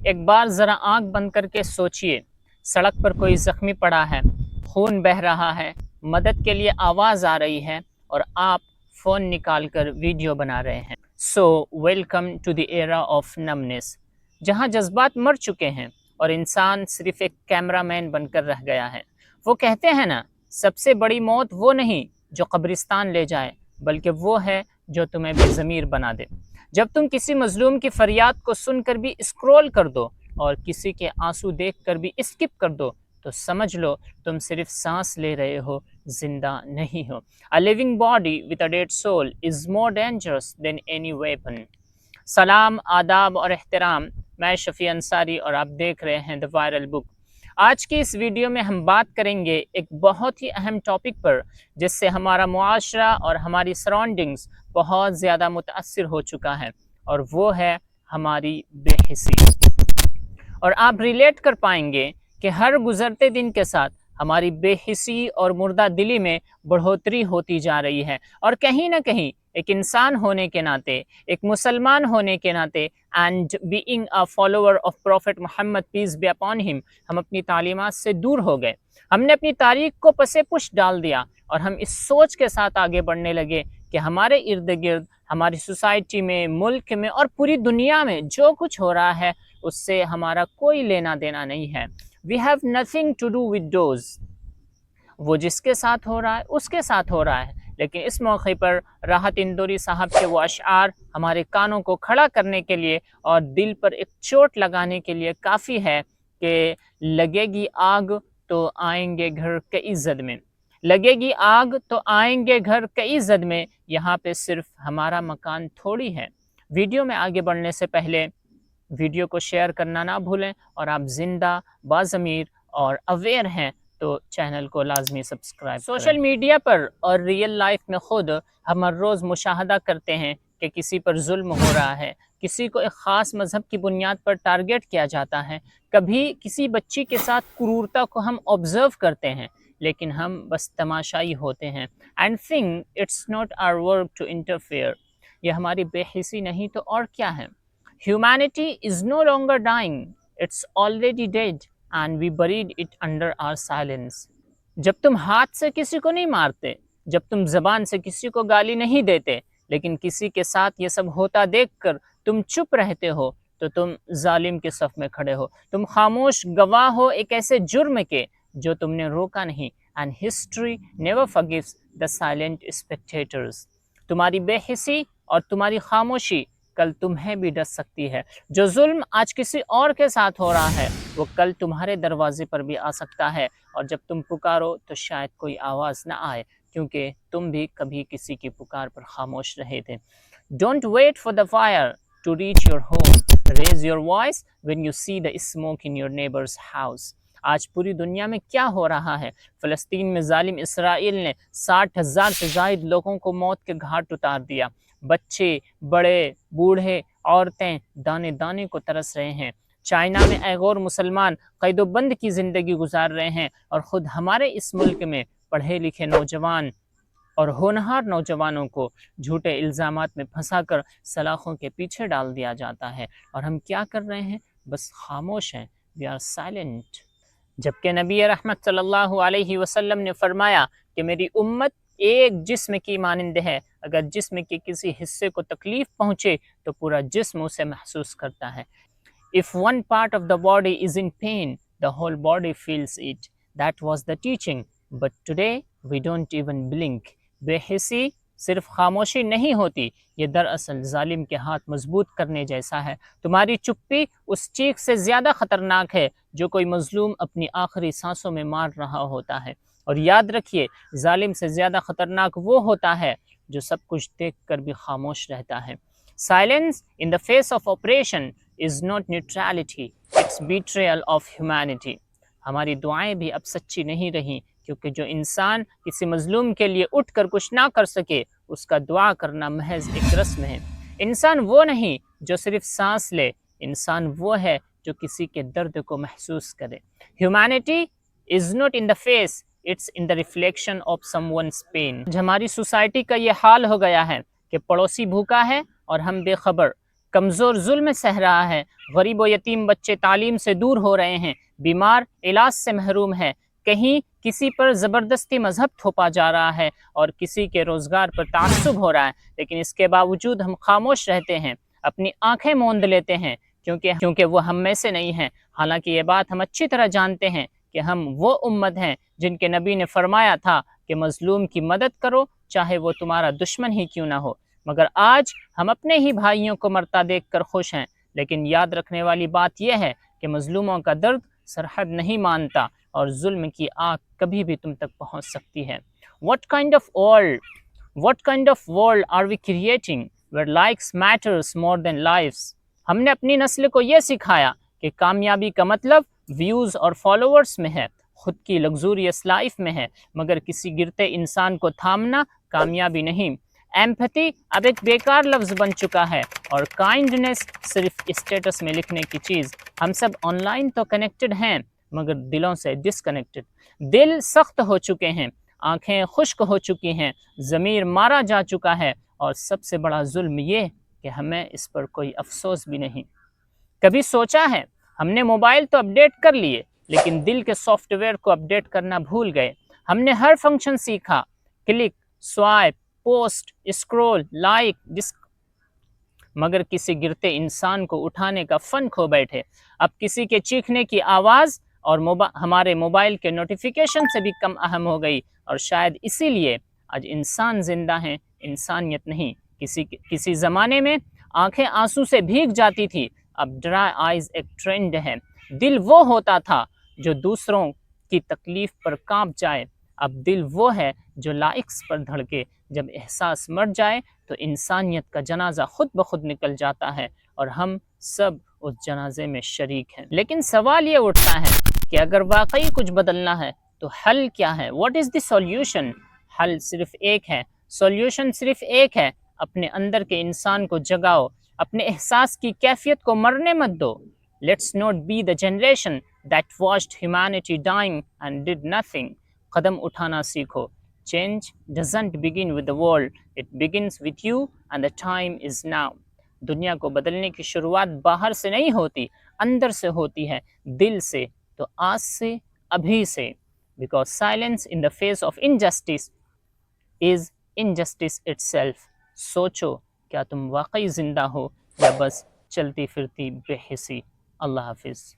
ایک بار ذرا آنکھ بند کر کے سوچئے، سڑک پر کوئی زخمی پڑا ہے، خون بہہ رہا ہے، مدد کے لیے آواز آ رہی ہے اور آپ فون نکال کر ویڈیو بنا رہے ہیں۔ So welcome to the era of numbness, جہاں جذبات مر چکے ہیں اور انسان صرف ایک کیمرہ مین بن کر رہ گیا ہے۔ وہ کہتے ہیں نا، سب سے بڑی موت وہ نہیں جو قبرستان لے جائے، بلکہ وہ ہے جو تمہیں بے ضمیر بنا دے۔ جب تم کسی مظلوم کی فریاد کو سن کر بھی اسکرول کر دو اور کسی کے آنسو دیکھ کر بھی اسکپ کر دو تو سمجھ لو تم صرف سانس لے رہے ہو، زندہ نہیں ہو۔ A living body with a dead soul is more dangerous than any weapon۔ سلام، آداب اور احترام، میں شفیع انصاری اور آپ دیکھ رہے ہیں The Viral Book۔ آج کی اس ویڈیو میں ہم بات کریں گے ایک بہت ہی اہم ٹاپک پر، جس سے ہمارا معاشرہ اور ہماری سراؤنڈنگز بہت زیادہ متاثر ہو چکا ہے، اور وہ ہے ہماری بے حسی۔ اور آپ ریلیٹ کر پائیں گے کہ ہر گزرتے دن کے ساتھ ہماری بے حسی اور مردہ دلی میں بڑھوتری ہوتی جا رہی ہے، اور کہیں نہ کہیں ایک انسان ہونے کے ناطے، ایک مسلمان ہونے کے ناطے، and being a follower of prophet Muhammad peace be upon him, ہم اپنی تعلیمات سے دور ہو گئے۔ ہم نے اپنی تاریخ کو پس پش ڈال دیا اور ہم اس سوچ کے ساتھ آگے بڑھنے لگے کہ ہمارے ارد گرد، ہماری سوسائٹی میں، ملک میں اور پوری دنیا میں جو کچھ ہو رہا ہے اس سے ہمارا کوئی لینا دینا نہیں ہے۔ We have nothing to do with those۔ وہ جس کے ساتھ ہو رہا ہے اس کے ساتھ ہو رہا ہے، لیکن اس موقع پر راحت اندوری صاحب کے وہ اشعار ہمارے کانوں کو کھڑا کرنے کے لیے اور دل پر ایک چوٹ لگانے کے لیے کافی ہے کہ لگے گی آگ تو آئیں گے گھر کئی زد میں، لگے گی آگ تو آئیں گے گھر کئی زد میں، یہاں پہ صرف ہمارا مکان تھوڑی ہے۔ ویڈیو میں آگے بڑھنے سے پہلے ویڈیو کو شیئر کرنا نہ بھولیں، اور آپ زندہ، باضمیر اور اویئر ہیں تو چینل کو لازمی سبسکرائب کریں۔ سوشل میڈیا پر اور ریئل لائف میں خود ہم ہر روز مشاہدہ کرتے ہیں کہ کسی پر ظلم ہو رہا ہے، کسی کو ایک خاص مذہب کی بنیاد پر ٹارگٹ کیا جاتا ہے، کبھی کسی بچی کے ساتھ کرورتا کو ہم آبزرو کرتے ہیں، لیکن ہم بس تماشائی ہوتے ہیں۔ And think it's not our work to interfere۔ یہ ہماری بے حسی نہیں تو اور کیا ہے۔ Humanity is no longer dying، it's already dead and we buried it under our silence۔ جب تم ہاتھ سے کسی کو نہیں مارتے، جب تم زبان سے کسی کو گالی نہیں دیتے، لیکن کسی کے ساتھ یہ سب ہوتا دیکھ کر تم چپ رہتے ہو تو تم ظالم کے صف میں کھڑے ہو، تم خاموش گواہ ہو ایک ایسے جرم کے جو تم نے روکا نہیں۔ And history never forgives the silent spectators۔ تمہاری بے حسی اور تمہاری خاموشی کل تمہیں بھی ڈس سکتی ہے۔ جو ظلم آج کسی اور کے ساتھ ہو رہا ہے وہ کل تمہارے دروازے پر بھی آ سکتا ہے، اور جب تم پکارو تو شاید کوئی آواز نہ آئے، کیونکہ تم بھی کبھی کسی کی پکار پر خاموش رہے تھے۔ Don't wait for the fire to reach your home۔ Raise your voice when you see the smoke in your neighbor's house۔ آج پوری دنیا میں کیا ہو رہا ہے؟ فلسطین میں ظالم اسرائیل نے 60,000 سے زائد لوگوں کو موت کے گھاٹ اتار دیا۔ بچے، بڑے، بوڑھے، عورتیں دانے دانے کو ترس رہے ہیں۔ چائنا میں ایغور مسلمان قید و بند کی زندگی گزار رہے ہیں، اور خود ہمارے اس ملک میں پڑھے لکھے نوجوان اور ہونہار نوجوانوں کو جھوٹے الزامات میں پھنسا کر سلاخوں کے پیچھے ڈال دیا جاتا ہے، اور ہم کیا کر رہے ہیں؟ بس خاموش ہیں۔ We are silent۔ جبکہ نبی رحمت صلی اللہ علیہ وسلم نے فرمایا کہ میری امت ایک جسم کی مانند ہے، اگر جسم کے کسی حصے کو تکلیف پہنچے تو پورا جسم اسے محسوس کرتا ہے۔ If one part of the body is in pain, the whole body feels it۔ That was the teaching, but today we don't even blink۔ بے حسی صرف خاموشی نہیں ہوتی، یہ دراصل ظالم کے ہاتھ مضبوط کرنے جیسا ہے۔ تمہاری چپی اس چیخ سے زیادہ خطرناک ہے جو کوئی مظلوم اپنی آخری سانسوں میں مار رہا ہوتا ہے، اور یاد رکھیے، ظالم سے زیادہ خطرناک وہ ہوتا ہے جو سب کچھ دیکھ کر بھی خاموش رہتا ہے۔ Silence in the face of oppression is not neutrality، it's betrayal of humanity۔ ہماری دعائیں بھی اب سچی نہیں رہیں، کیونکہ جو انسان کسی مظلوم کے لیے اٹھ کر کچھ نہ کر سکے، اس کا دعا کرنا محض ایک رسم ہے۔ انسان وہ نہیں جو صرف سانس لے، انسان وہ ہے جو کسی کے درد کو محسوس کرے۔ Humanity is not in the face، it's in the reflection of someone's pain۔ ہماری سوسائٹی کا یہ حال ہو گیا ہے کہ پڑوسی بھوکا ہے اور ہم بے خبر، کمزور ظلم سہ رہا ہے، غریب و یتیم بچے تعلیم سے دور ہو رہے ہیں، بیمار علاج سے محروم ہے، کہیں کسی پر زبردستی مذہب تھوپا جا رہا ہے اور کسی کے روزگار پر تعصب ہو رہا ہے، لیکن اس کے باوجود ہم خاموش رہتے ہیں، اپنی آنکھیں موند لیتے ہیں کیونکہ وہ ہم میں سے نہیں ہیں۔ حالانکہ یہ بات ہم اچھی طرح جانتے ہیں کہ ہم وہ امت ہیں جن کے نبی نے فرمایا تھا کہ مظلوم کی مدد کرو چاہے وہ تمہارا دشمن ہی کیوں نہ ہو، مگر آج ہم اپنے ہی بھائیوں کو مرتا دیکھ کر خوش ہیں، لیکن یاد رکھنے والی بات یہ ہے کہ مظلوموں کا درد سرحد نہیں مانتا اور ظلم کی آگ کبھی بھی تم تک پہنچ سکتی ہے۔ What kind of world are we creating where likes matters more than lives؟ ہم نے اپنی نسل کو یہ سکھایا کہ کامیابی کا مطلب ویوز اور فالوورز میں ہے، خود کی لگزوریس لائف میں ہے، مگر کسی گرتے انسان کو تھامنا کامیابی نہیں۔ ایمپتھی اب ایک بیکار لفظ بن چکا ہے اور کائنڈنس صرف اسٹیٹس میں لکھنے کی چیز۔ ہم سب آن لائن تو کنیکٹڈ ہیں مگر دلوں سے ڈسکنیکٹڈ، دل سخت ہو چکے ہیں، آنکھیں خشک ہو چکی ہیں، ضمیر مارا جا چکا ہے، اور سب سے بڑا ظلم یہ کہ ہمیں اس پر کوئی افسوس بھی نہیں۔ کبھی سوچا ہے ہم نے موبائل تو اپڈیٹ کر لیے لیکن دل کے سافٹ ویئر کو اپڈیٹ کرنا بھول گئے۔ ہم نے ہر فنکشن سیکھا، click, swipe, post, scroll, like, مگر کسی گرتے انسان کو اٹھانے کا فن کھو بیٹھے۔ اب کسی کے چیخنے کی آواز اور ہمارے موبائل کے نوٹیفیکیشن سے بھی کم اہم ہو گئی، اور شاید اسی لیے آج انسان زندہ ہیں، انسانیت نہیں۔ کسی زمانے میں آنکھیں آنسو سے بھیگ جاتی تھی، اب ڈرائی آئیز ایک ٹرینڈ ہے۔ دل وہ ہوتا تھا جو دوسروں کی تکلیف پر کانپ جائے، اب دل وہ ہے جو لائکس پر دھڑکے۔ جب احساس مر جائے تو انسانیت کا جنازہ خود بخود نکل جاتا ہے اور ہم سب اس جنازے میں شریک ہیں۔ لیکن سوال یہ اٹھتا ہے کہ اگر واقعی کچھ بدلنا ہے تو حل کیا ہے؟ What is the solution? حل صرف ایک ہے، سولوشن صرف ایک ہے، اپنے اندر کے انسان کو جگاؤ، اپنے احساس کی کیفیت کو مرنے مت دو۔ Let's not be the generation that watched humanity dying and did nothing. قدم اٹھانا سیکھو۔ Change doesn't begin with the world, it begins with you and the time is now۔ دنیا کو بدلنے کی شروعات باہر سے نہیں ہوتی، اندر سے ہوتی ہے، دل سے، تو آج سے، ابھی سے۔ Because silence in the face of injustice is injustice itself۔ سوچو کیا تم واقعی زندہ ہو یا بس چلتی پھرتی بے حسی؟ اللہ حافظ۔